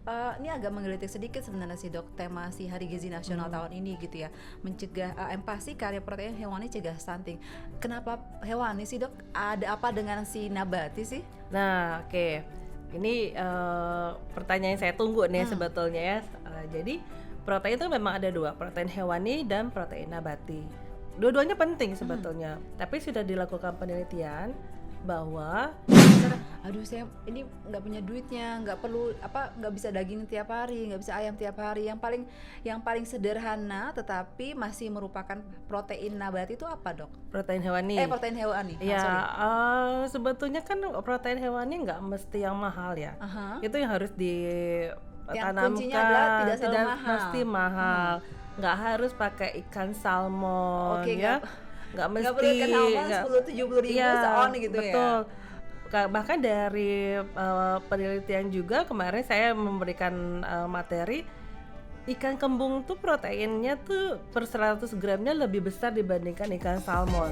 Ini agak menggelitik sedikit sebenarnya sih dok, tema si Hari Gizi Nasional tahun ini gitu ya, mencegah empasi karya protein hewani cegah stunting. Kenapa hewani sih dok? Ada apa dengan si nabati sih? Nah, oke. Ini pertanyaan yang saya tunggu nih sebetulnya ya. Jadi protein itu memang ada dua, protein hewani dan protein nabati. Dua-duanya penting sebetulnya. Tapi sudah dilakukan penelitian bahwa Aduh saya ini nggak punya duitnya, nggak perlu nggak bisa daging tiap hari, nggak bisa ayam tiap hari. Yang paling sederhana tetapi masih merupakan protein nabati itu apa dok? protein hewani. Protein hewani. Ya, Sorry. sebetulnya kan protein hewani nggak mesti yang mahal ya. Itu yang harus ditanamkan. kuncinya adalah tidak selalu mahal. Mesti mahal. Nggak harus pakai ikan salmon Oke, ya. Nggak mesti. perlu ikan salmon 10-70 ribu seon gitu betul. ya. Bahkan dari penelitian juga kemarin saya memberikan materi ikan kembung tuh proteinnya tuh per 100 gramnya lebih besar dibandingkan ikan salmon.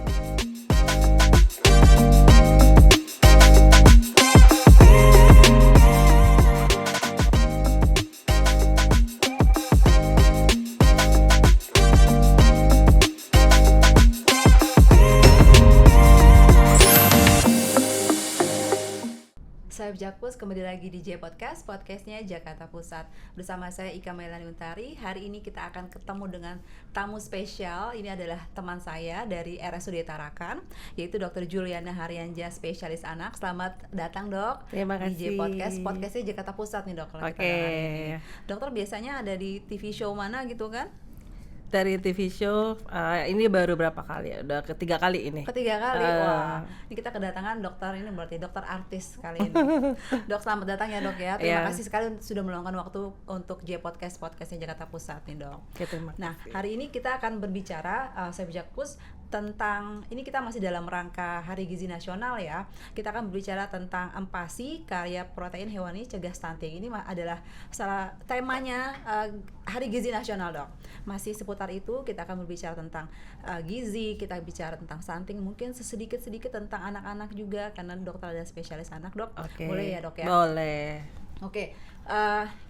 Saya Jakpus kembali lagi di J Podcast, podcastnya Jakarta Pusat. Bersama saya Ika Melani Untari. Hari ini kita akan ketemu dengan tamu spesial. Ini adalah teman saya dari RSUD Tarakan, yaitu Dr. Juliana Haryanja, spesialis anak. Selamat datang dok. Terima kasih. Di J Podcast, podcastnya Jakarta Pusat nih dok. Oke. Dokter biasanya ada di TV show mana gitu kan? Dari TV show ini baru berapa kali ya? Udah ketiga kali ini. Ketiga kali. Wah, ini kita kedatangan dokter, ini berarti dokter artis kali ini. Dok, selamat datang ya dok ya. Terima kasih sekali sudah meluangkan waktu untuk J Podcast, podcastnya Jakarta Pusat nih dok. Oke, terima kasih. Nah, hari ini kita akan berbicara saya Jakpus tentang, ini kita masih dalam rangka Hari Gizi Nasional ya. Kita akan berbicara tentang empasi karya protein hewani cegah stunting. Ini adalah salah temanya Hari Gizi Nasional dok. Masih seputar itu kita akan berbicara tentang gizi, kita bicara tentang stunting, mungkin sedikit tentang anak-anak juga karena dokter ada spesialis anak dok. Oke. Boleh ya dok ya? Boleh. Oke,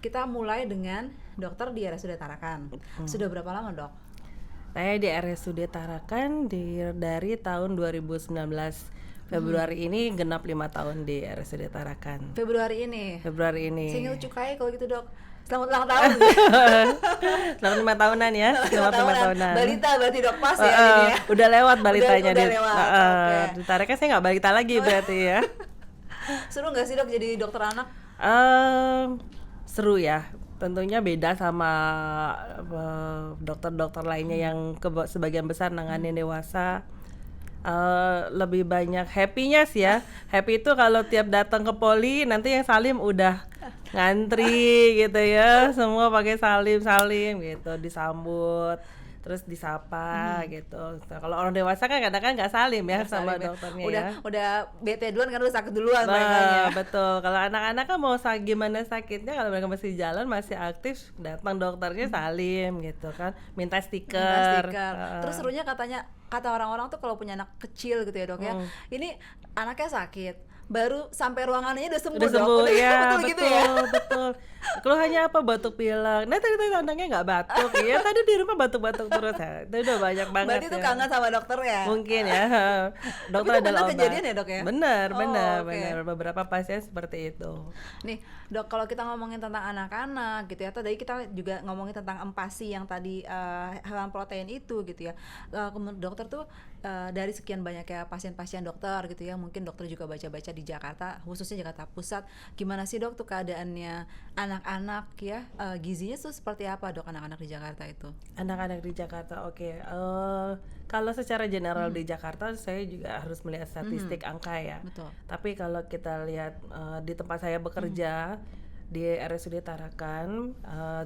kita mulai dengan dokter di RSUD Tarakan. Sudah berapa lama dok? Saya di RSUD Tarakan dari tahun 2019. Februari ini genap 5 tahun di RSUD Tarakan. Februari ini. Saya cukai kalau gitu dok. Selamat ulang tahun. Selamat 5 tahunan ya. Selamat 5 tahunan. Balita berarti dok, pas ya ini ya. Udah lewat balitanya. Udah lewat. Di Tarakan saya nggak balita lagi berarti ya. Seru nggak sih dok jadi dokter anak? Seru ya. Tentunya beda sama dokter-dokter lainnya yang sebagian besar nanganin dewasa. Lebih banyak happy-nya sih ya. Happy itu kalau tiap datang ke poli nanti yang salim udah ngantri gitu ya. Semua pakai salim gitu, disambut, terus disapa gitu. Nah, kalau orang dewasa kan kadang-kadang nggak salim ya sama dokternya. Udah bete duluan kan, udah sakit duluan mereka. Betul. Kalau anak-anak kan mau gimana sakitnya, kalau mereka masih jalan, masih aktif, datang dokternya salim gitu kan, minta stiker. Terus serunya kata orang-orang tuh kalau punya anak kecil gitu ya dok ya, ini anaknya sakit, baru sampai ruangannya udah sembuh dok. Ya, betul gitu ya. Betul. Keluhannya apa? Batuk pilek. Nah tadi anaknya nggak batuk, ya tadi di rumah batuk-batuk terus. Itu udah banyak banget. Berarti itu kangen sama dokter ya? Mungkin ya. Dokter adalah obat. Kejadian ya dok ya? Benar. Beberapa pasien seperti itu. Nih dok, kalau kita ngomongin tentang anak-anak gitu ya, tadi kita juga ngomongin tentang empasi yang tadi hewan protein itu gitu ya. Dokter tuh dari sekian banyaknya pasien-pasien dokter gitu ya, mungkin dokter juga baca-baca di Jakarta, khususnya Jakarta Pusat, gimana sih dok tuh keadaannya anak-anak ya, gizinya tuh seperti apa dok anak-anak di Jakarta itu? Anak-anak di Jakarta, oke. Kalau secara general di Jakarta saya juga harus melihat statistik angka ya. Betul. Tapi kalau kita lihat di tempat saya bekerja di RSUD Tarakan,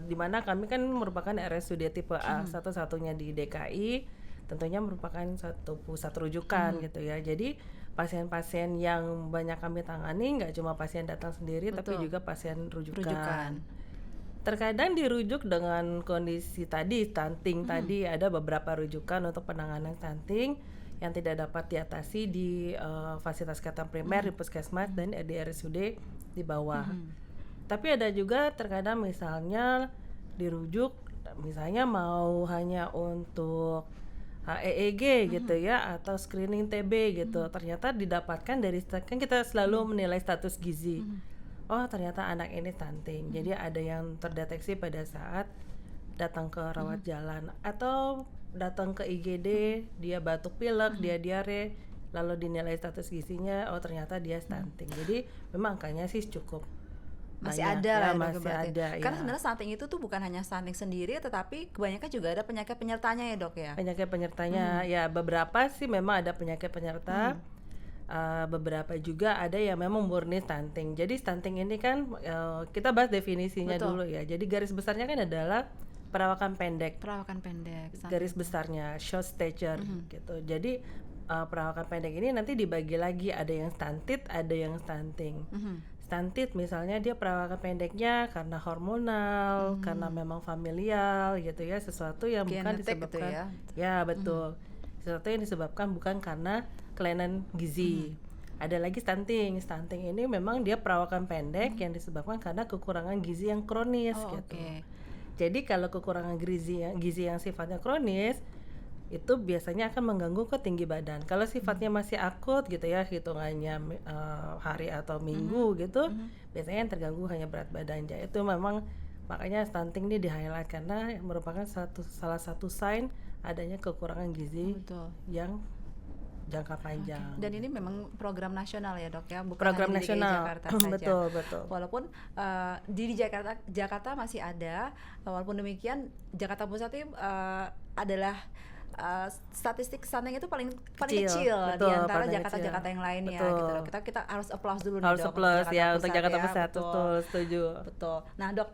di mana kami kan merupakan RSUD tipe A satu-satunya di DKI, tentunya merupakan satu pusat rujukan gitu ya. Jadi pasien-pasien yang banyak kami tangani nggak cuma pasien datang sendiri, tapi juga pasien rujukan. Terkadang dirujuk dengan kondisi tadi stunting tadi, ada beberapa rujukan untuk penanganan stunting yang tidak dapat diatasi di fasilitas kesehatan primer di puskesmas dan di RSUD di bawah. Tapi ada juga terkadang misalnya dirujuk, misalnya mau hanya untuk HEEG gitu ya, atau screening TB gitu. Ternyata didapatkan dari kan kita selalu menilai status gizi. Oh ternyata anak ini stunting. Jadi ada yang terdeteksi pada saat datang ke rawat jalan atau datang ke IGD, dia batuk pilek, dia diare, lalu dinilai status gizinya, oh ternyata dia stunting. Jadi memang angkanya sih cukup Masih banyak ada ya, lah ya, Dok, masih berarti. ada Karena ya. sebenarnya stunting itu tuh bukan hanya stunting sendiri, tetapi kebanyakan juga ada penyakit penyertanya ya, Dok ya. Penyakit penyertanya ya beberapa sih memang ada penyakit penyerta. Beberapa juga ada yang memang murni stunting. Jadi stunting ini kan kita bahas definisinya Betul. dulu ya. Jadi garis besarnya kan adalah perawakan pendek. Perawakan pendek. Garis besarnya short stature gitu. Jadi perawakan pendek ini nanti dibagi lagi, ada yang stunted, ada yang stunting. Stunted misalnya dia perawakan pendeknya karena hormonal, karena memang familial gitu ya, sesuatu yang bukan Genetik gitu disebabkan ya. ya betul. Sesuatu yang disebabkan bukan karena kelainan gizi. Ada lagi stunting. Stunting ini memang dia perawakan pendek yang disebabkan karena kekurangan gizi yang kronis Oh, gitu. oke. Jadi kalau kekurangan gizi yang sifatnya kronis itu biasanya akan mengganggu ke tinggi badan. Kalau sifatnya masih akut gitu ya, hitungannya hari atau minggu gitu, biasanya yang terganggu hanya berat badan aja. Itu memang makanya stunting ini di-highlight karena merupakan salah satu sign adanya kekurangan gizi Betul. yang jangka panjang. Dan ini memang program nasional ya, Dok ya, bukan Program hanya di DKI nasional. Jakarta saja. Betul. Walaupun di Jakarta masih ada, walaupun demikian Jakarta Pusat itu adalah statistik stunting itu paling kecil di betul, antara paling kecil. Jakarta yang lainnya Betul. gitu loh. Kita harus applause dulu nih, Harus Dok, plus ya untuk Jakarta ya, Pusat, betul, setuju. Betul. Nah, Dok,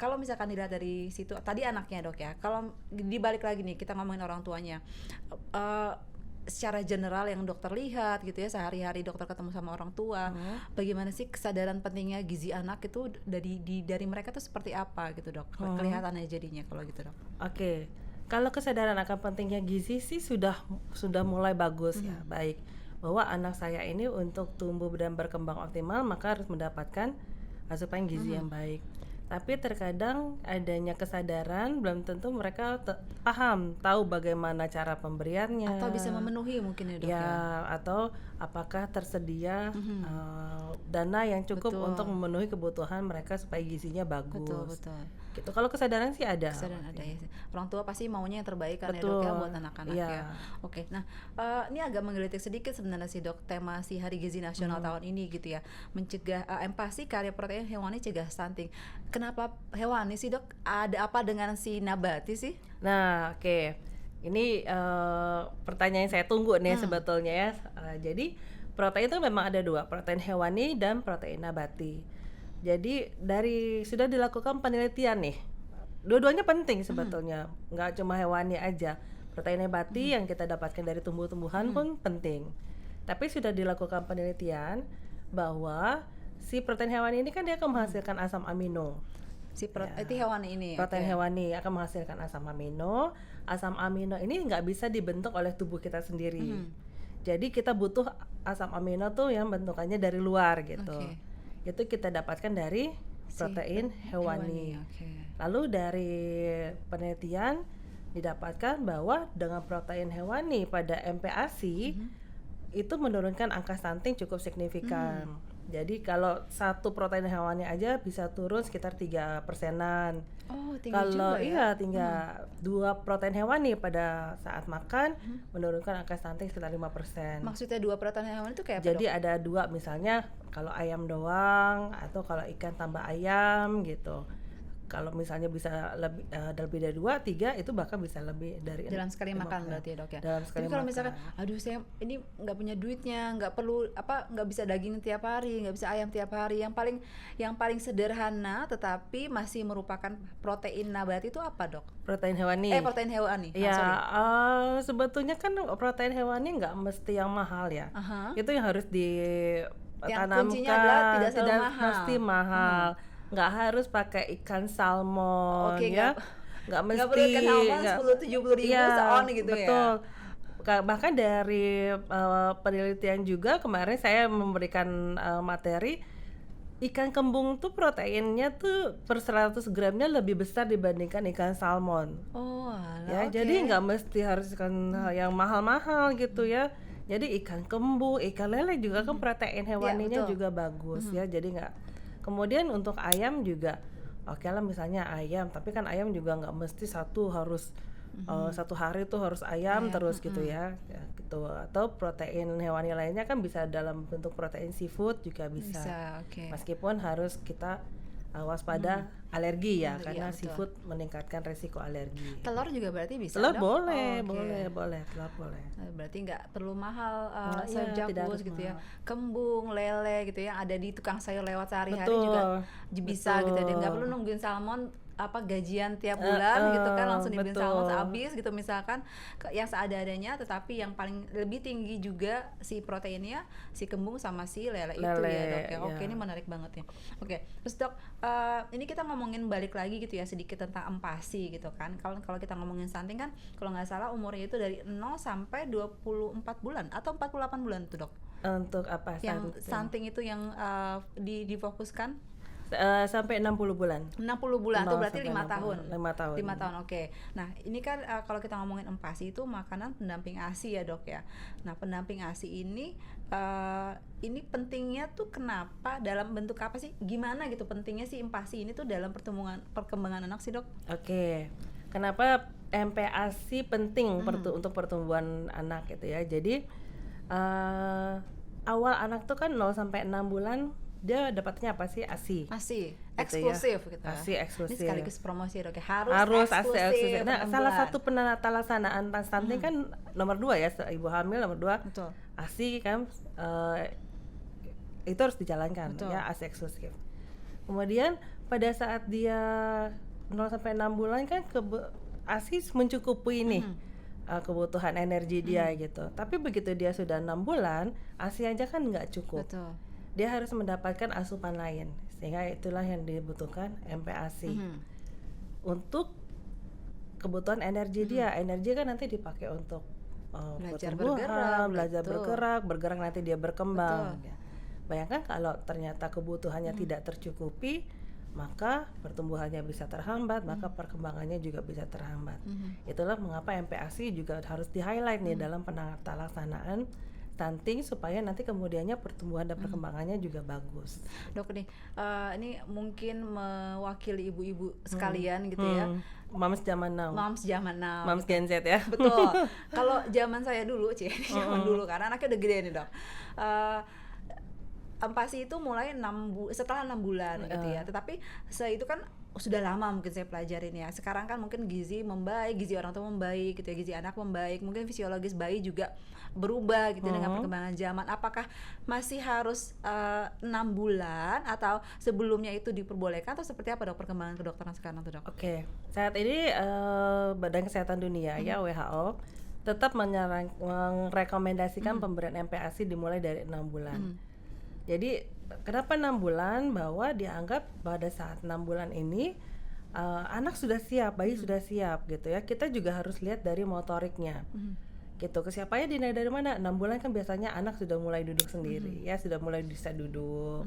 kalau misalkan dilihat dari situ tadi anaknya, Dok ya. Kalau dibalik lagi nih kita ngomongin orang tuanya. Secara general yang dokter lihat gitu ya, sehari-hari dokter ketemu sama orang tua, bagaimana sih kesadaran pentingnya gizi anak itu dari mereka tuh seperti apa gitu, Dok? Kelihatannya jadinya kalau gitu, Dok. Oke. Kalau kesadaran akan pentingnya gizi sih sudah mulai bagus ya, baik. Bahwa anak saya ini untuk tumbuh dan berkembang optimal maka harus mendapatkan asupan gizi yang baik. Tapi terkadang adanya kesadaran belum tentu mereka paham, tahu bagaimana cara pemberiannya. Atau bisa memenuhi mungkin ya, Dok ya. Atau apakah tersedia dana yang cukup untuk memenuhi kebutuhan mereka supaya gizinya bagus. Betul. Gitu. Kalau kesadaran sih ada. Kesadaran ada ya. Orang tua pasti maunya yang terbaik kan ya, Dok ya, buat anak-anaknya. Oke. Nah, ini agak menggelitik sedikit sebenarnya sih, Dok, tema si Hari Gizi Nasional tahun ini gitu ya. Mencegah empasi karya protein hewani cegah stunting. Kenapa hewani sih, Dok? Ada apa dengan si nabati sih? Nah, oke. Ini pertanyaan yang saya tunggu nih sebetulnya ya. Jadi protein itu memang ada dua, protein hewani dan protein nabati. Jadi sudah dilakukan penelitian nih. Dua-duanya penting sebetulnya, nggak cuma hewani aja. Protein nabati yang kita dapatkan dari tumbuh-tumbuhan pun penting. Tapi sudah dilakukan penelitian bahwa si protein hewani ini kan dia akan menghasilkan asam amino. Itu hewani ini. Protein hewani akan menghasilkan asam amino. Asam amino ini nggak bisa dibentuk oleh tubuh kita sendiri. Jadi kita butuh asam amino tuh yang bentukannya dari luar gitu. Itu kita dapatkan dari protein hewani. Lalu dari penelitian didapatkan bahwa dengan protein hewani pada MPASI itu menurunkan angka stunting cukup signifikan. Jadi kalau satu protein hewani aja bisa turun sekitar 3%-an. Oh, tinggi kalau juga ya? tinggal 2 protein hewani pada saat makan menurunkan angka stunting sekitar 5%. Maksudnya 2 protein hewani itu kayak apa, Jadi Dok? ada 2, misalnya kalau ayam doang atau kalau ikan tambah ayam gitu. Kalau misalnya bisa lebih dari 2, 3 itu bahkan bisa lebih dari Dalam sekali makan berarti ya, Dok ya. Dalam sekali Tapi kalau makan. misalkan aduh saya ini nggak punya duitnya, nggak perlu nggak bisa daging tiap hari, nggak bisa ayam tiap hari, yang paling sederhana tetapi masih merupakan protein nabati itu apa, Dok? Protein hewani. Protein hewani. Ya, sorry. sebetulnya kan protein hewani nggak mesti yang mahal ya. Aha. Itu yang harus ditanamkan. kuncinya adalah tidak selalu mahal. mesti mahal. Nggak harus pakai ikan salmon Oke, ya. Nggak mesti. perlu ikan salmon nggak- 10-70 ribu Iya, seon gitu betul. ya. Bahkan dari penelitian juga kemarin saya memberikan materi Ikan kembung tuh proteinnya tuh per 100 gramnya lebih besar dibandingkan ikan salmon. Oh, Ya, alah, jadi oke. nggak mesti harus ikan yang mahal-mahal gitu ya. Jadi ikan kembung, ikan lele juga kan protein Iya, hewaninya betul. juga bagus ya. Jadi nggak. Kemudian untuk ayam juga, oke lah misalnya ayam, tapi kan ayam juga nggak mesti satu harus satu hari tuh harus ayam Ayam, terus gitu ya gitu. Atau protein hewani lainnya kan bisa dalam bentuk protein seafood juga bisa. bisa, oke. Meskipun harus kita waspada alergi ya, Iya, karena betul. seafood meningkatkan resiko alergi. Telur juga berarti bisa, Telur Dok? boleh, Oke. boleh, telur boleh. Berarti nggak perlu mahal, Iya, sayur tidak jakus harus gitu ya. mahal. Kembung, lele gitu ya, ada di tukang sayur lewat sehari-hari Betul, juga bisa gitu ya. Dan nggak betul. perlu nungguin salmon gajian tiap bulan gitu kan, langsung dibeliin salmon Betul. sehabis gitu misalkan, yang seada-adanya. Tetapi yang paling lebih tinggi juga si proteinnya, si kembung sama si lele itu ya, Lele, Dok ya. Oke, ya. ini menarik banget ya. Oke, terus Dok, ini kita ngomongin balik lagi gitu ya sedikit tentang empasi gitu kan. Kalau kita ngomongin stunting kan, kalau nggak salah umurnya itu dari 0 sampai 24 bulan atau 48 bulan tuh, Dok. Untuk apa Yang stunting? stunting itu yang difokuskan Sampai 60 bulan. 60 bulan tuh 0 berarti sampai 5 60. tahun. 5 tahun. 5 tahun, oke. Nah, ini kan kalau kita ngomongin empasi itu makanan pendamping ASI ya, Dok ya. Nah, pendamping ASI ini pentingnya tuh kenapa, dalam bentuk apa sih? Gimana gitu pentingnya sih empasi ini tuh dalam perkembangan anak sih, Dok? Oke. Kenapa MPASI penting untuk pertumbuhan anak gitu ya. Jadi awal anak tuh kan 0 sampai 6 bulan dia dapatnya apa sih? ASI. ASI Gitu eksklusif ya. gitu. ASI eksklusif. Ini sekaligus promosi ya, Dok ya. Harus ASI eksklusif. Nah, 6 salah bulan. satu penata laksanaan stunting kan nomor 2 ya, ibu hamil nomor 2. Betul. ASI kan itu harus dijalankan. Betul. Ya, ASI eksklusif. Kemudian pada saat dia 0 sampai 6 bulan kan ASI mencukupi nih kebutuhan energi dia gitu. Tapi begitu dia sudah 6 bulan, ASI aja kan nggak cukup. Betul. Dia harus mendapatkan asupan lain, sehingga itulah yang dibutuhkan MPASI untuk kebutuhan energi dia. Energi kan nanti dipakai untuk Belajar pertumbuhan, bergerak, belajar betul. bergerak nanti dia berkembang. Betul. Ya. Bayangkan kalau ternyata kebutuhannya tidak tercukupi, maka pertumbuhannya bisa terhambat, maka perkembangannya juga bisa terhambat. Itulah mengapa MPASI juga harus di-highlight nih dalam penata laksanaan stunting, supaya nanti kemudiannya pertumbuhan dan perkembangannya juga bagus. Dok nih, ini mungkin mewakili ibu-ibu sekalian gitu ya. Moms zaman now, Moms zaman now. moms Gen Z ya. Betul. Kalau zaman saya dulu, zaman dulu karena anaknya udah gede nih, Dok. Empasi itu mulai setelah 6 bulan gitu ya. Tetapi itu kan sudah lama mungkin saya pelajarin ya. Sekarang kan mungkin gizi membaik, gizi orang tua membaik gitu ya, gizi anak membaik, mungkin fisiologis bayi juga berubah gitu dengan perkembangan zaman. Apakah masih harus 6 bulan atau sebelumnya itu diperbolehkan, atau seperti apa, Dok, perkembangan kedokteran sekarang tuh, Dok? Oke, saat ini Badan Kesehatan Dunia ya, WHO tetap merekomendasikan pemberian MPASI dimulai dari 6 bulan. Jadi kenapa 6 bulan? Bahwa dianggap pada saat 6 bulan ini anak sudah siap, bayi sudah siap gitu ya. Kita juga harus lihat dari motoriknya. Gitu. Kesiapannya dinilai dari mana? 6 bulan kan biasanya anak sudah mulai duduk sendiri ya, sudah mulai bisa duduk.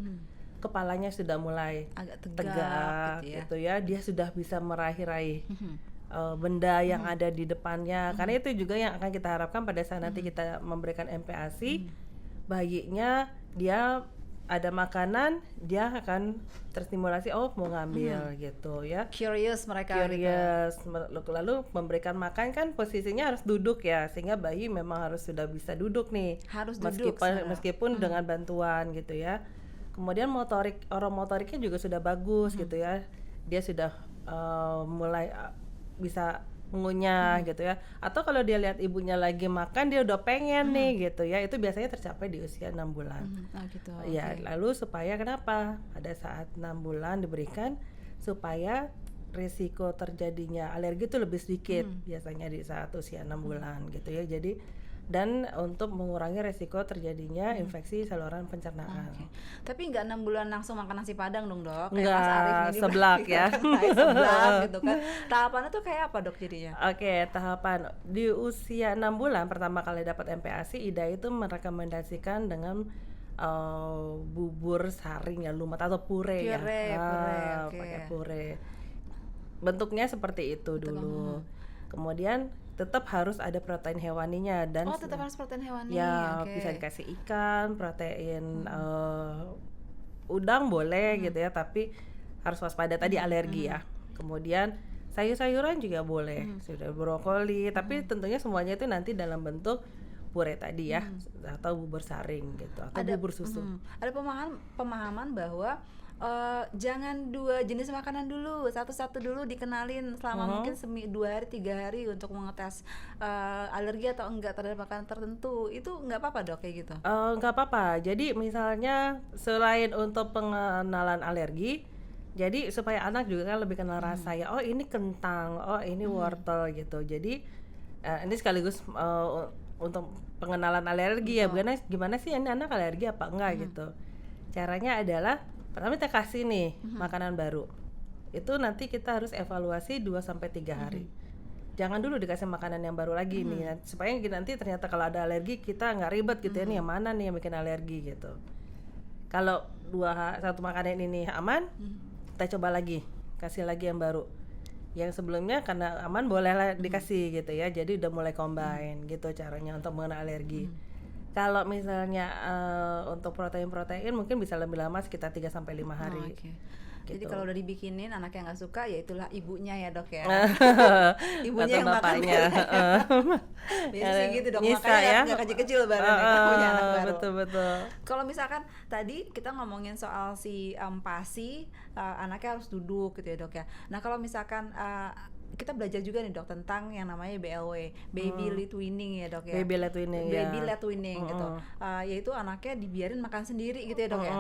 Kepalanya sudah mulai Agak tegak gitu ya. gitu ya. Dia sudah bisa meraih-raih benda yang ada di depannya. Karena itu juga yang akan kita harapkan pada saat nanti kita memberikan MPASI, bayinya dia ada makanan, dia akan terstimulasi, oh mau ngambil gitu ya. Curious mereka gitu. Curious, lalu memberikan makan kan posisinya harus duduk ya, sehingga bayi memang harus sudah bisa duduk nih. Harus duduk Meskipun dengan bantuan gitu ya. Kemudian motoriknya juga sudah bagus gitu ya. Dia sudah mulai bisa mengunyah gitu ya. Atau kalau dia lihat ibunya lagi makan, dia udah pengen nih gitu ya. Itu biasanya tercapai di usia 6 bulan. Gitu. Ya, lalu supaya kenapa? Pada saat 6 bulan diberikan supaya risiko terjadinya alergi itu lebih sedikit biasanya di saat usia 6 bulan gitu ya. Jadi dan untuk mengurangi risiko terjadinya infeksi saluran pencernaan. Tapi nggak 6 bulan langsung makan nasi padang dong, Dok? Kayak Nggak, Mas Arif ini seblak ya. seblak gitu kan. Tahapannya tuh kayak apa, Dok, jadinya? Oke, tahapan di usia 6 bulan pertama kali dapat MPASI, IDA itu merekomendasikan dengan bubur saring ya lumat atau pure ya. Pure, oke. Pakai pure. Bentuknya seperti itu dulu. Kemudian tetap harus ada protein hewaninya dan Oh, tetap harus protein hewani. ya Oke. bisa dikasih ikan, protein udang boleh gitu ya, tapi harus waspada tadi alergi ya. Kemudian sayur-sayuran juga boleh, sudah brokoli, tapi tentunya semuanya itu nanti dalam bentuk pure tadi ya, atau bubur saring gitu, atau bubur susu. Ada pemahaman bahwa jangan dua jenis makanan dulu, satu-satu dulu dikenalin selama mungkin 2 hari 3 hari untuk mengetes alergi atau enggak terhadap makanan tertentu. Itu nggak apa-apa dok kayak gitu? Nggak apa-apa. Jadi misalnya selain untuk pengenalan alergi, jadi supaya anak juga kan lebih kenal rasa ya. Oh ini kentang, oh ini wortel gitu. Jadi ini sekaligus untuk pengenalan alergi ya. Gimana sih ini anak alergi apa enggak gitu. Caranya adalah pertama kita kasih nih makanan baru. Itu nanti kita harus evaluasi 2-3 hari. Jangan dulu dikasih makanan yang baru lagi nih, supaya nanti ternyata kalau ada alergi kita nggak ribet gitu ya, nih yang mana nih yang bikin alergi gitu. Kalau satu makanan ini aman, kita coba lagi, kasih lagi yang baru. Yang sebelumnya karena aman boleh dikasih gitu ya, jadi udah mulai combine gitu caranya untuk mengenai alergi. Kalau misalnya untuk protein mungkin bisa lebih lama sekitar 3-5 hari. Oke. Gitu. Jadi kalau udah dibikinin anak yang nggak suka ya itulah ibunya ya dok ya. Atau Ibunya yang bapaknya. Biasanya sih gitu dok, Nyisa makanya ya. nggak kecil-kecil badannya kalau punya anak baru. Betul. Kalau misalkan tadi kita ngomongin soal si PASI, anaknya harus duduk gitu ya dok ya. Nah kalau misalkan kita belajar juga nih dok tentang yang namanya BLW, baby led weaning ya dok ya. Baby led weaning ya. Baby led weaning gitu. Yaitu anaknya dibiarin makan sendiri gitu ya dok ya.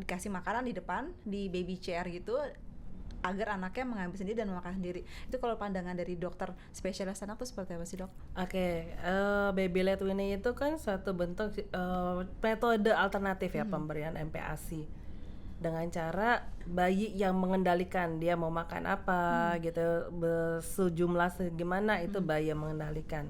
Dikasih makanan di depan di baby chair gitu agar anaknya mengambil sendiri dan makan sendiri. Itu kalau pandangan dari dokter spesialis anak tuh seperti apa sih dok? Oke, baby led weaning itu kan suatu bentuk metode alternatif ya pemberian MPASI dengan cara bayi yang mengendalikan dia mau makan apa gitu, sejumlah segimana itu bayi yang mengendalikan.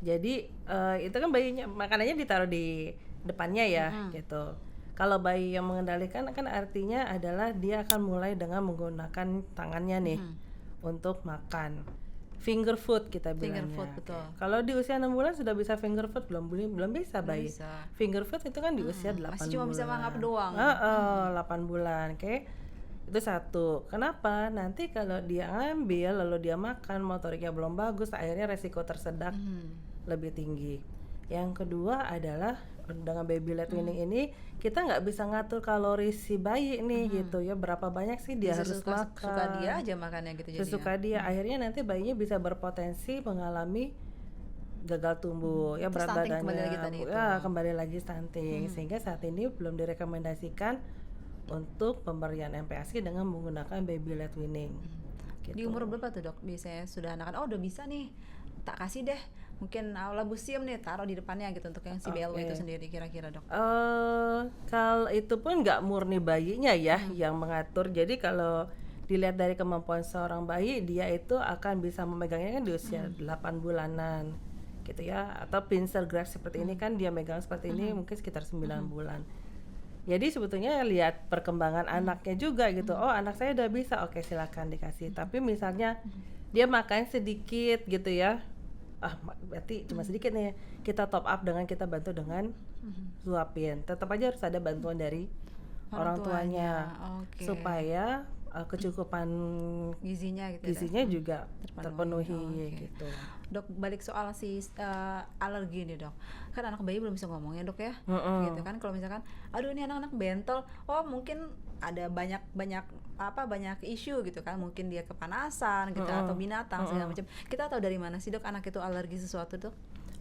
Jadi itu kan bayinya makanannya ditaruh di depannya ya gitu. Kalau bayi yang mengendalikan kan artinya adalah dia akan mulai dengan menggunakan tangannya nih untuk makan. Finger food kita bilangnya. Finger food, betul. Kalau di usia 6 bulan sudah bisa finger food belum bisa bayi. Bisa. Finger food itu kan di usia 8 bulan. Masih cuma bisa mangap doang. 8 bulan, oke. Itu satu. Kenapa? Nanti kalau dia ngambil lalu dia makan motoriknya belum bagus, akhirnya resiko tersedak lebih tinggi. Yang kedua adalah dengan baby led weaning ini kita nggak bisa ngatur kalori si bayi nih gitu ya, berapa banyak sih dia harus makan. Suka dia aja makannya gitu jadinya. Sesuka dia, akhirnya nanti bayinya bisa berpotensi mengalami gagal tumbuh ya, berat stunting badannya kembali lagi tadi itu. kembali lagi stunting. Sehingga saat ini belum direkomendasikan untuk pemberian MPASI dengan menggunakan baby led weaning. Gitu. Di umur berapa tuh dok biasanya sudah anak-anak udah bisa nih, tak kasih deh mungkin labusium nih taruh di depannya gitu untuk yang si BLW itu sendiri kira-kira dok? Kalau itu pun nggak murni bayinya ya yang mengatur. Jadi kalau dilihat dari kemampuan seorang bayi, dia itu akan bisa memegangnya kan di usia 8 bulanan gitu ya, atau pincer grasp seperti ini kan dia megang seperti ini mungkin sekitar 9 bulan. Jadi sebetulnya lihat perkembangan anaknya juga gitu. Oh anak saya udah bisa, oke silakan dikasih. Tapi misalnya dia makan sedikit gitu ya, berarti cuma sedikit nih, kita top up dengan kita bantu dengan suapin. Tetap aja harus ada bantuan dari orang tuanya. Okay. Supaya kecukupan gizinya gitu gizinya juga terpenuhi gitu. Dok, balik soal si alergi nih dok, kan anak bayi belum bisa ngomong ya dok ya, gitu kan. Kalau misalkan aduh ini anak-anak bentol, oh mungkin ada banyak isu gitu kan, mungkin dia kepanasan gitu atau binatang segala macam. Kita tahu dari mana sih dok anak itu alergi sesuatu dok?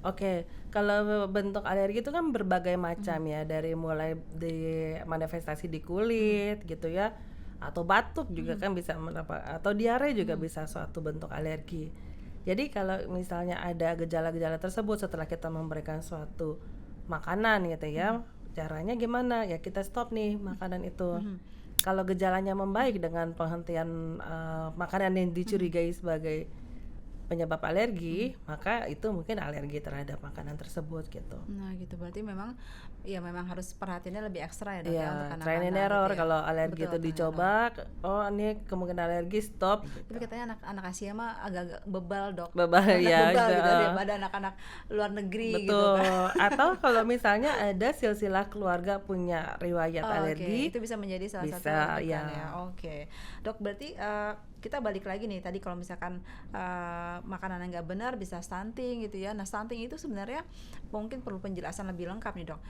Oke, kalau bentuk alergi itu kan berbagai macam ya, dari mulai di manifestasi di kulit gitu ya, atau batuk juga kan bisa atau diare juga bisa suatu bentuk alergi. Jadi kalau misalnya ada gejala-gejala tersebut setelah kita memberikan suatu makanan gitu ya, caranya gimana? Ya kita stop nih makanan itu. Kalau gejalanya membaik dengan penghentian makanan yang dicurigai sebagai penyebab alergi, maka itu mungkin alergi terhadap makanan tersebut gitu. Nah gitu, berarti memang ya memang harus perhatiannya lebih ekstra ya dok ya Ya, untuk trial and anak-anak error. gitu ya. Kalau alergi Betul, itu trial and dicoba, oh ini kemungkinan alergi, stop Tapi gitu. katanya anak-anak Asia mah agak-agak bebal dok, Berbahaya bebal juga. gitu daripada anak-anak luar negeri gitu kan. Betul. Atau kalau misalnya ada silsilah keluarga punya riwayat Oh, oke, alergi, itu bisa menjadi salah satu bisa rujukan ya. ya. Oke, dok berarti kita balik lagi nih tadi kalau misalkan makanan yang nggak benar bisa stunting gitu ya. Nah stunting itu sebenarnya mungkin perlu penjelasan lebih lengkap nih dok.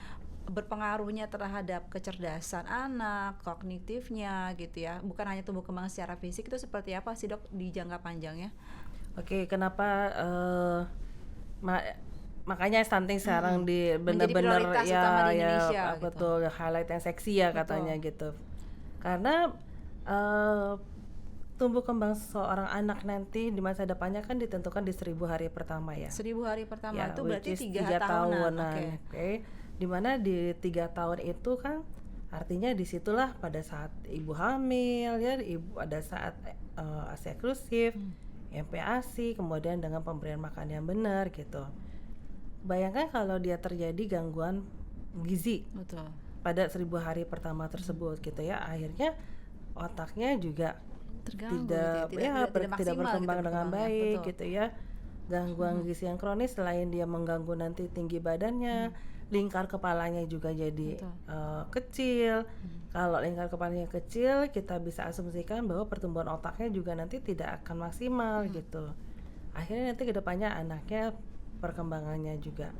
Berpengaruhnya terhadap kecerdasan anak, kognitifnya gitu ya. Bukan hanya tumbuh kembang secara fisik, itu seperti apa sih dok di jangka panjangnya? Oke, kenapa makanya stunting sekarang di Menjadi benar-benar prioritas utama di Indonesia gitu. betul, highlight yang seksi ya katanya gitu. Karena tumbuh kembang seorang anak nanti di masa depannya kan ditentukan di 1000 hari pertama ya. 1000 hari pertama Ya, itu which berarti is 3 tahunan. Oke. Oke. Dimana di 3 tahun itu kan artinya disitulah pada saat ibu hamil ya, ibu ada saat ASI eksklusif, MPASI, kemudian dengan pemberian makan yang benar gitu. Bayangkan kalau dia terjadi gangguan gizi Betul. pada 1000 hari pertama tersebut gitu ya, akhirnya otaknya juga Terganggu tidak gitu ya, tidak maksimal berkembang gitu dengan berkembangnya. baik Betul. gitu ya. Gangguan gizi yang kronis selain dia mengganggu nanti tinggi badannya, lingkar kepalanya juga jadi Betul. kecil. Kalau lingkar kepalanya kecil, kita bisa asumsikan bahwa pertumbuhan otaknya juga nanti tidak akan maksimal gitu. Akhirnya nanti kedepannya anaknya perkembangannya juga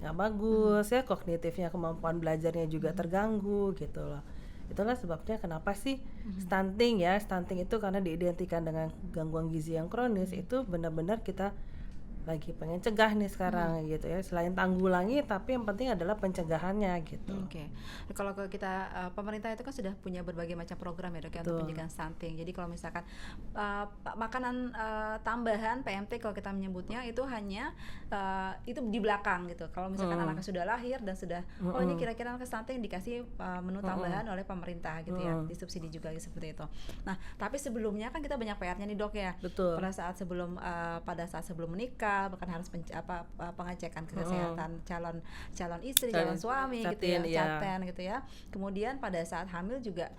nggak bagus ya, kognitifnya, kemampuan belajarnya juga terganggu gitu loh. Itulah sebabnya kenapa sih stunting ya, stunting itu karena diidentikan dengan gangguan gizi yang kronis, itu benar-benar kita lagi pengen cegah nih sekarang gitu ya, selain tanggulangi tapi yang penting adalah pencegahannya gitu. Oke. Kalau kita pemerintah itu kan sudah punya berbagai macam program ya dok ya untuk Betul. pencegahan stunting. Jadi kalau misalkan makanan tambahan PMT kalau kita menyebutnya itu hanya itu di belakang gitu. Kalau misalkan anaknya sudah lahir dan sudah oh ini kira-kira anak stunting dikasih menu tambahan oleh pemerintah gitu ya, disubsidi juga seperti itu. Nah tapi sebelumnya kan kita banyak PR-nya nih dok ya. Betul. Pada saat sebelum menikah bahkan harus pengecekan kesehatan calon istri, calon suami gitu ya, caten gitu ya. Kemudian pada saat hamil juga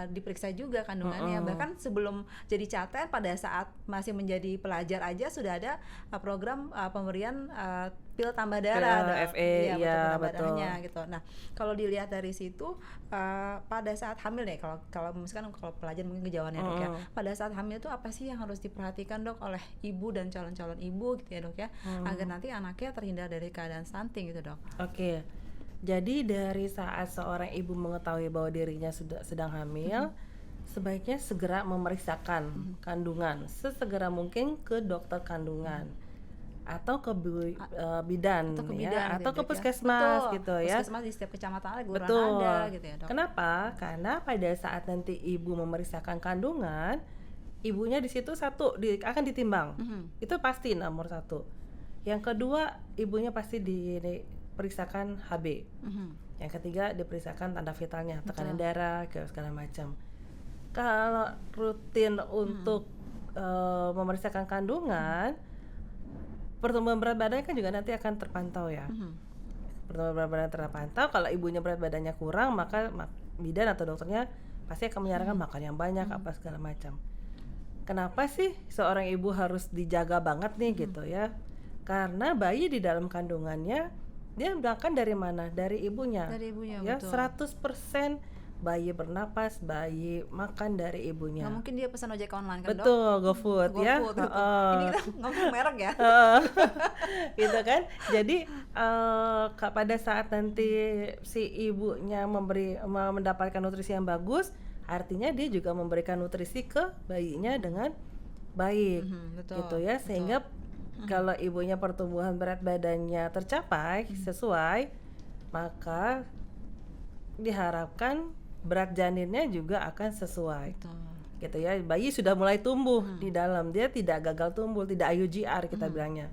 diperiksa juga kandungannya. Bahkan sebelum jadi caten pada saat masih menjadi pelajar aja sudah ada program pemberian pil tambah darah, FE, iya, betul, darahnya gitu. Nah kalau dilihat dari situ pada saat hamil ya, kalau misalkan kalau pelajar mungkin kejauhan ya dok ya, pada saat hamil itu apa sih yang harus diperhatikan dok oleh ibu dan calon-calon ibu gitu ya dok ya, agar nanti anaknya terhindar dari keadaan stunting gitu dok. Oke. Jadi dari saat seorang ibu mengetahui bahwa dirinya sedang hamil, sebaiknya segera memeriksakan kandungan sesegera mungkin ke dokter kandungan atau ke bidan ya, atau ke puskesmas gitu ya. Puskesmas di setiap kecamatan ada, kelurahan Betul. ada gitu ya dok. Kenapa? Karena pada saat nanti ibu memeriksakan kandungan, ibunya di situ akan ditimbang. Itu pasti nomor 1. Yang kedua, ibunya pasti diperiksakan HB. Yang ketiga, diperiksakan tanda vitalnya, tekanan darah, segala macam. Kalau rutin untuk memeriksakan kandungan, pertumbuhan berat badannya kan juga nanti akan terpantau ya. Pertumbuhan berat badan terpantau. Kalau ibunya berat badannya kurang, maka bidan atau dokternya pasti akan menyarankan makan yang banyak, apa segala macam. Kenapa sih seorang ibu harus dijaga banget nih gitu ya? Karena bayi di dalam kandungannya dia makan dari mana? Dari ibunya. Dari ibunya, ya, betul. 100% bayi bernapas, bayi makan dari ibunya. Nggak mungkin dia pesan ojek online kan dok? Betul, GoFood ya. GoFood, gitu. Ini kita ngomong merek ya. Gitu kan. Jadi pada saat nanti si ibunya mendapatkan nutrisi yang bagus, artinya dia juga memberikan nutrisi ke bayinya dengan baik. Betul, Gitu ya, sehingga kalau ibunya pertumbuhan berat badannya tercapai sesuai, maka diharapkan berat janinnya juga akan sesuai. Betul. Gitu ya, bayi sudah mulai tumbuh di dalam, dia tidak gagal tumbuh, tidak IUGR kita bilangnya,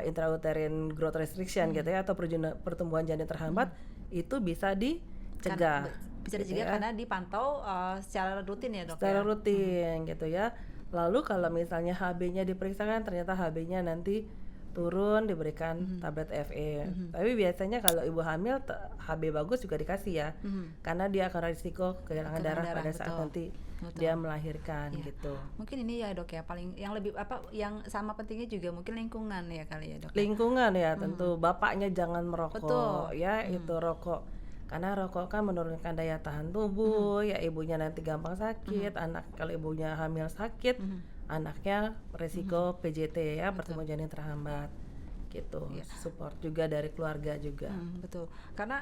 intrauterine growth restriction gitu ya, atau pertumbuhan janin terhambat, itu bisa dicegah. Bisa dicegah karena dipantau secara rutin ya dok. Secara rutin gitu ya. Lalu kalau misalnya HB-nya diperiksa kan ternyata HB-nya nanti turun diberikan tablet FE. Tapi biasanya kalau ibu hamil HB bagus juga dikasih ya. Karena dia akan risiko kehilangan darah Kehilangan darah, pada saat betul. nanti Betul. dia melahirkan Iya. gitu. Mungkin ini ya dok ya, paling yang lebih apa yang sama pentingnya juga mungkin lingkungan ya kali ya dok ya. Lingkungan ya tentu, bapaknya jangan merokok Betul. ya, itu rokok. Karena rokok kan menurunkan daya tahan tubuh, ya ibunya nanti gampang sakit, anak kalau ibunya hamil sakit, anaknya resiko PJT ya, pertumbuhan janin terhambat. Gitu. Support juga dari keluarga juga. Betul. Karena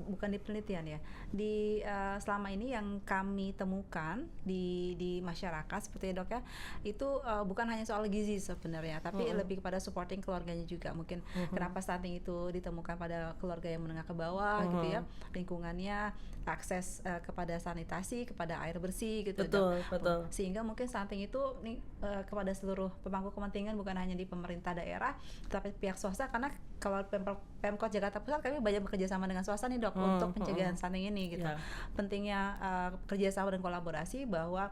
bukan di penelitian ya, di selama ini yang kami temukan di masyarakat seperti dok ya, itu bukan hanya soal gizi sebenarnya, tapi lebih kepada supporting keluarganya juga. Mungkin kenapa stunting itu ditemukan pada keluarga yang menengah ke bawah gitu ya, lingkungannya, akses kepada sanitasi, kepada air bersih gitu. Betul, betul. Sehingga mungkin stunting itu kepada seluruh pemangku kepentingan, bukan hanya di pemerintah daerah tapi pihak swasta, karena kalau Pemkot Jakarta Pusat kami banyak bekerja sama dengan swasta nih dok untuk pencegahan stunting ini gitu. Pentingnya kerjasama dan kolaborasi bahwa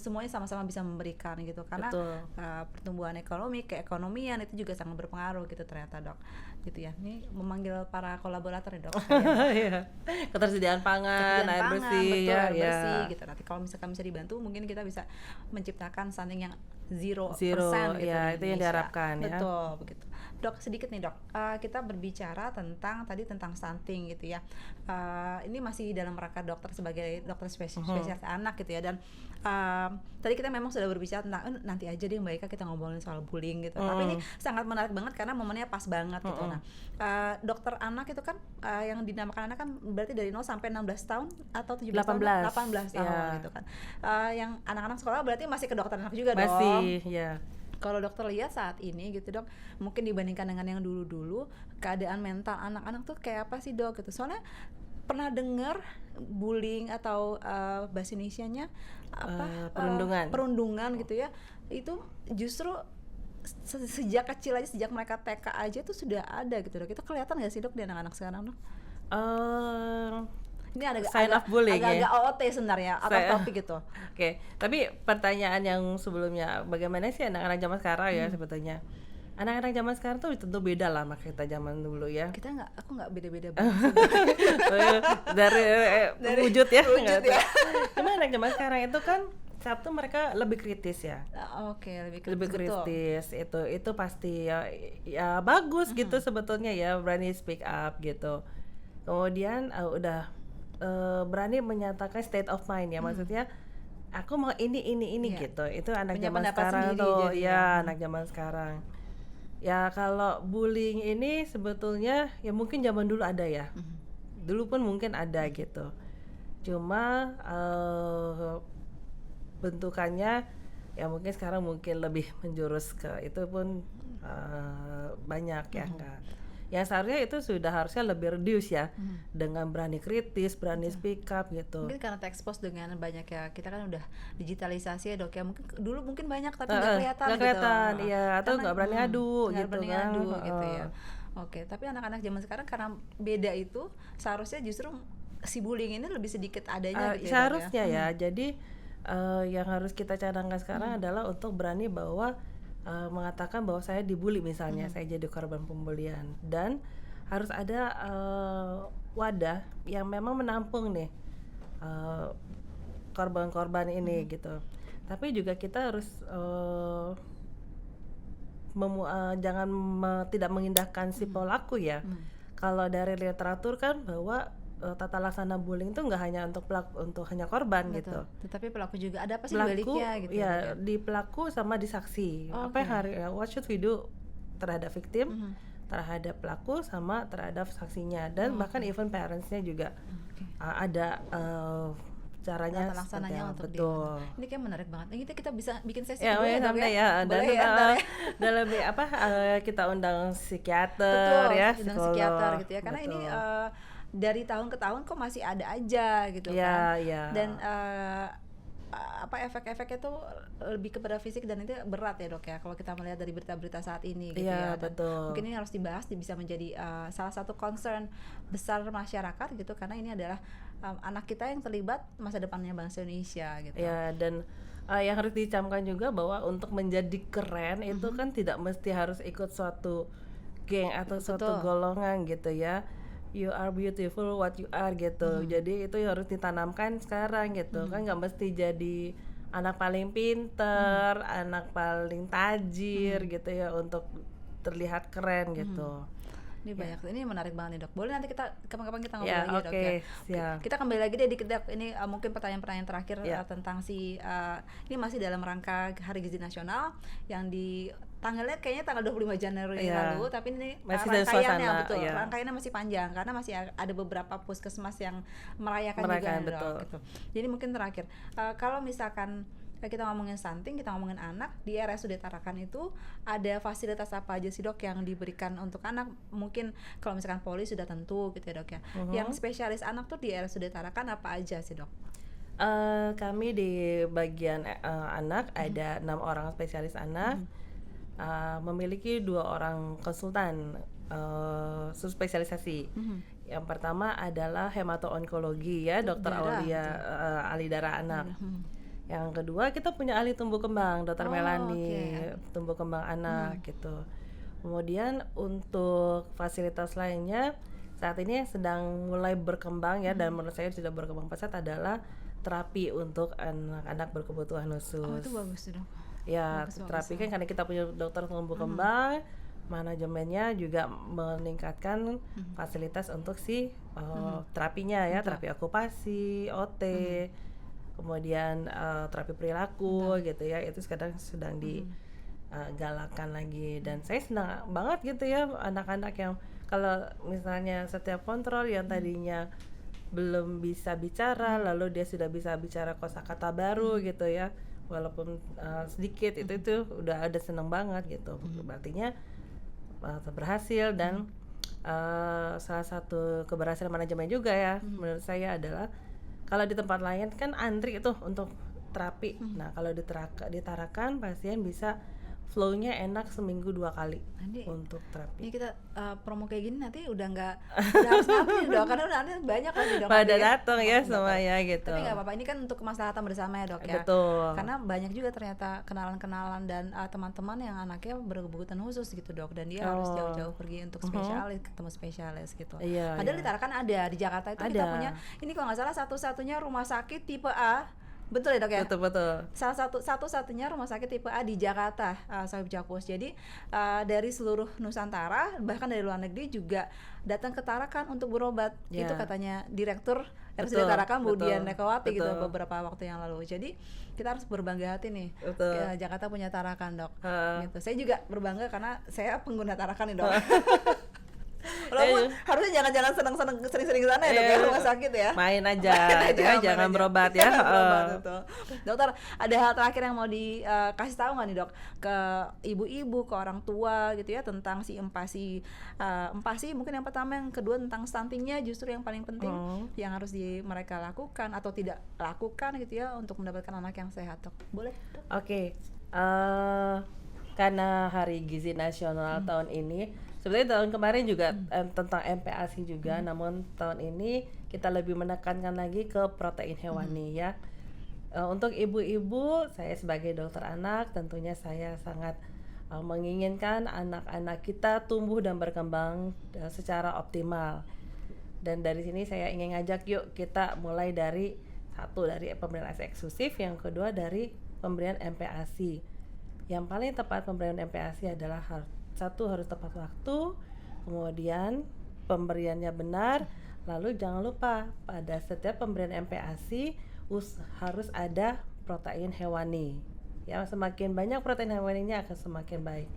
semuanya sama-sama bisa memberikan gitu, karena pertumbuhan ekonomi, keekonomian itu juga sangat berpengaruh gitu ternyata dok gitu ya. Ini memanggil para kolaborator ya dok. Iya. Ketersediaan pangan, air bersih betul, ya, air bersih ya. gitu. Nanti kalau misalkan bisa dibantu, mungkin kita bisa menciptakan stunting yang 0% Zero, gitu ya, di itu yang Indonesia. diharapkan ya. Betul begitu. Dok, sedikit nih dok, kita berbicara tentang stunting gitu ya. Ini masih dalam rangka dokter sebagai dokter spesialis anak gitu ya, dan tadi kita memang sudah berbicara tentang nanti aja deh Mbak Ika kita ngobrolin soal bullying gitu. Tapi ini sangat menarik banget karena momennya pas banget gitu. Nah, dokter anak itu kan yang dinamakan anak kan berarti dari 0 sampai 16 tahun atau 17 tahun? 18 tahun gitu kan. Yang anak-anak sekolah berarti masih ke dokter anak juga dong. Masih, ya. Kalau dokter lihat saat ini gitu dok, mungkin dibandingkan dengan yang dulu-dulu, keadaan mental anak-anak tuh kayak apa sih dok gitu. Soalnya pernah dengar bullying atau bahasa Indonesianya apa perundungan gitu ya, itu justru sejak kecil aja, sejak mereka TK aja tuh sudah ada gitu dok. Itu kelihatan nggak sih dok di anak-anak sekarang dok? Ini agak-agak OOT sebenarnya atau topik gitu. Oke, tapi pertanyaan yang sebelumnya, bagaimana sih anak-anak zaman sekarang ya sebetulnya? Anak-anak zaman sekarang tuh tentu beda lah sama kita zaman dulu ya. Aku nggak beda-beda banget. dari wujud ya. Wujud ya. Cuma anak zaman sekarang itu kan satu mereka lebih kritis ya. Oke, lebih kritis. Itu pasti ya bagus gitu sebetulnya ya, berani speak up gitu. Kemudian udah berani menyatakan state of mind ya, maksudnya aku mau ini gitu. Itu anak zaman sekarang tuh ya, anak zaman sekarang. Ya kalau bullying ini sebetulnya ya mungkin zaman dulu ada ya. Dulu pun mungkin ada gitu. Cuma bentukannya ya mungkin sekarang mungkin lebih menjurus ke itu pun banyak ya enggak. Yang seharusnya itu sudah harusnya lebih reduce ya, dengan berani kritis, berani speak up gitu. Mungkin karena terekspos dengan banyak ya, kita kan udah digitalisasi ya dok ya, mungkin dulu mungkin banyak tapi nggak kelihatan gitu. Iya, atau nggak berani adu gitu ya. Oke, tapi anak-anak zaman sekarang karena beda itu, seharusnya justru si bullying ini lebih sedikit adanya gitu seharusnya ya. Jadi yang harus kita cadangkan sekarang adalah untuk berani bahwa mengatakan bahwa saya dibully misalnya, saya jadi korban pembulian, dan harus ada wadah yang memang menampung nih korban-korban ini gitu. Tapi juga kita harus jangan tidak mengindahkan si pelaku ya. Kalau dari literatur kan bahwa tata laksana bullying itu nggak hanya untuk pelaku, untuk hanya korban. Betul. Gitu. Tetapi pelaku juga ada apa sih pelaku, baliknya gitu. Ya, di pelaku sama di saksi. Apa yang what should we do terhadap victim, terhadap pelaku sama terhadap saksinya, dan bahkan even parentsnya juga ada caranya tata laksananya untuk betul. Ini kayak menarik banget. Ini kita bisa bikin sesi ya, kedua ya. Dan dalam kita undang psikiater ya, psikolog psikiater gitu ya. Karena ini dari tahun ke tahun kok masih ada aja gitu kan. Dan efek-efeknya tuh lebih kepada fisik, dan itu berat ya dok ya kalau kita melihat dari berita-berita saat ini gitu ya. Dan mungkin ini harus dibahas, bisa menjadi salah satu concern besar masyarakat gitu, karena ini adalah anak kita yang terlibat masa depannya bangsa Indonesia gitu. Ya, dan yang harus dicamkan juga bahwa untuk menjadi keren itu kan tidak mesti harus ikut suatu geng atau suatu Betul. golongan gitu ya. You are beautiful what you are gitu. Jadi itu harus ditanamkan sekarang gitu. Kan nggak mesti jadi anak paling pinter, anak paling tajir gitu ya untuk terlihat keren gitu. Ini banyak, ini menarik banget nih dok. Boleh nanti kita kapan-kapan kita ngobrol Ya, lagi ya dok ya. siap. Kita kembali lagi deh dikit dok. Ini mungkin pertanyaan-pertanyaan terakhir Ya. tentang ini masih dalam rangka Hari Gizi Nasional yang di tanggalnya kayaknya tanggal 25 Januari Ya. lalu, tapi ini Masih dari rangkaiannya suasana, betul. ya. Rangkaiannya masih panjang karena masih ada beberapa puskesmas yang merayakan juga Merayakan, dok, betul. gitu. Jadi mungkin terakhir kalau misalkan kita ngomongin stunting, kita ngomongin anak di RSUD Tarakan itu ada fasilitas apa aja sih dok yang diberikan untuk anak? Mungkin kalau misalkan poli sudah tentu gitu ya dok ya. Yang spesialis anak tuh di RSUD Tarakan apa aja sih dok? Kami di bagian anak ada 6 orang spesialis anak, memiliki 2 orang konsultan subspesialisasi. Yang pertama adalah hemato-onkologi ya, Dr. Darah, Aulia ahli darah anak. Yang kedua kita punya ahli tumbuh kembang, Dr. Melani, tumbuh kembang anak gitu. Kemudian untuk fasilitas lainnya saat ini sedang mulai berkembang ya, dan menurut saya sudah berkembang pesat adalah terapi untuk anak-anak berkebutuhan khusus. Oh itu bagus tuh dok. Ya, terapi kan karena kita punya dokter tumbuh kembang, manajemennya juga meningkatkan fasilitas untuk si terapinya ya, terapi okupasi, OT, kemudian terapi perilaku gitu ya, itu sekarang sedang digalakkan lagi. Dan saya senang banget gitu ya, anak-anak yang kalau misalnya setiap kontrol yang tadinya belum bisa bicara, lalu dia sudah bisa bicara kosakata baru gitu ya, walaupun sedikit, itu udah ada seneng banget gitu. Artinya berhasil. Dan salah satu keberhasilan manajemen juga ya menurut saya adalah kalau di tempat lain kan antri itu untuk terapi. Nah kalau di Tarakan pasien bisa flow-nya enak seminggu 2 kali untuk terapi. Ini kita promo kayak gini nanti udah harus ngantri dok, karena udah nanti banyak lagi dok. Pada datang ya semuanya gitu. Tapi nggak apa-apa, ini kan untuk kemaslahatan bersama ya dok ya. Betul. Karena banyak juga ternyata kenalan-kenalan dan teman-teman yang anaknya berkebutuhan khusus gitu dok, dan dia harus jauh-jauh pergi untuk spesialis, ketemu spesialis gitu. Iya, Padahal di Tarakan ada, di Jakarta itu kita punya, ini kalau nggak salah satu-satunya rumah sakit tipe A. Betul ya dok ya? Betul. Salah satu-satunya rumah sakit tipe A di Jakarta, Sohib Jakpus. Jadi dari seluruh Nusantara, bahkan dari luar negeri juga datang ke Tarakan untuk berobat. Itu katanya Direktur RSUD Tarakan Bu Dian Nekawati gitu beberapa waktu yang lalu. Jadi kita harus berbangga hati nih. Jakarta punya Tarakan dok. Gitu. Saya juga berbangga karena saya pengguna Tarakan nih dok. Walaupun harusnya jangan senang-senang sering-sering ke sana ya dok ya, rumah sakit ya. Main aja, jangan berobat ya. Dokter, ada hal terakhir yang mau dikasih tahu nggak nih dok ke ibu-ibu, ke orang tua gitu ya, tentang si empasi mungkin yang pertama, yang kedua tentang stuntingnya justru yang paling penting yang harus mereka lakukan atau tidak lakukan gitu ya untuk mendapatkan anak yang sehat dok. Boleh dok? Oke. Karena Hari Gizi Nasional tahun ini, sebenarnya tahun kemarin juga tentang MPASI juga, namun tahun ini kita lebih menekankan lagi ke protein hewani ya. Untuk ibu-ibu, saya sebagai dokter anak tentunya saya sangat menginginkan anak-anak kita tumbuh dan berkembang secara optimal. Dan dari sini saya ingin ngajak, yuk kita mulai dari pemberian ASI eksklusif, yang kedua dari pemberian MPASI. Yang paling tepat pemberian MPASI adalah satu, harus tepat waktu, kemudian pemberiannya benar, lalu jangan lupa pada setiap pemberian MPASI harus ada protein hewani. Ya, semakin banyak protein hewaninya akan semakin baik.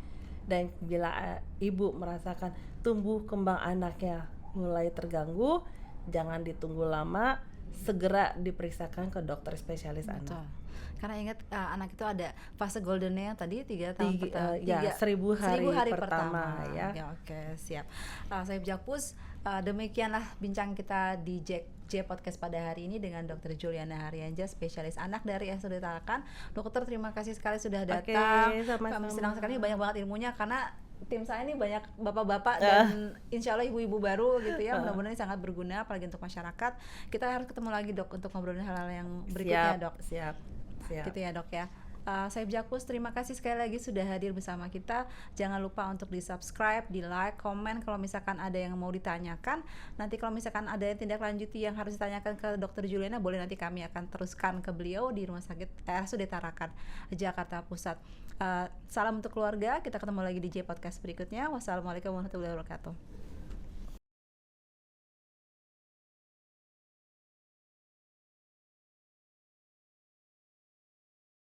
Dan bila ibu merasakan tumbuh kembang anaknya mulai terganggu, jangan ditunggu lama, segera diperiksakan ke dokter spesialis anak. Karena ingat anak itu ada fase goldennya yang tadi 3 tahun pertama, 1000 hari pertama ya. Oke, siap. Sohib Jakpus, demikianlah bincang kita di J Podcast pada hari ini dengan Dr. Juliana Haryanja, spesialis anak dari RSUD Tarakan. Dokter, terima kasih sekali sudah datang. Sama-sama. Kami senang sekali, banyak banget ilmunya, karena tim saya ini banyak bapak-bapak dan insya Allah ibu-ibu baru gitu ya. Mudah-mudahan ini sangat berguna apalagi untuk masyarakat. Kita harus ketemu lagi Dok untuk ngobrolin hal-hal yang berikutnya Dok. Siap. Gitu ya Dok ya. Saya Jakpus, terima kasih sekali lagi sudah hadir bersama kita. Jangan lupa untuk di subscribe, di like, komen kalau misalkan ada yang mau ditanyakan. Nanti kalau misalkan ada yang tindak lanjuti yang harus ditanyakan ke Dr. Juliana, boleh nanti kami akan teruskan ke beliau di Rumah Sakit RSUD Tarakan, Jakarta Pusat. Salam untuk keluarga, kita ketemu lagi di J Podcast berikutnya. Wassalamualaikum warahmatullahi wabarakatuh.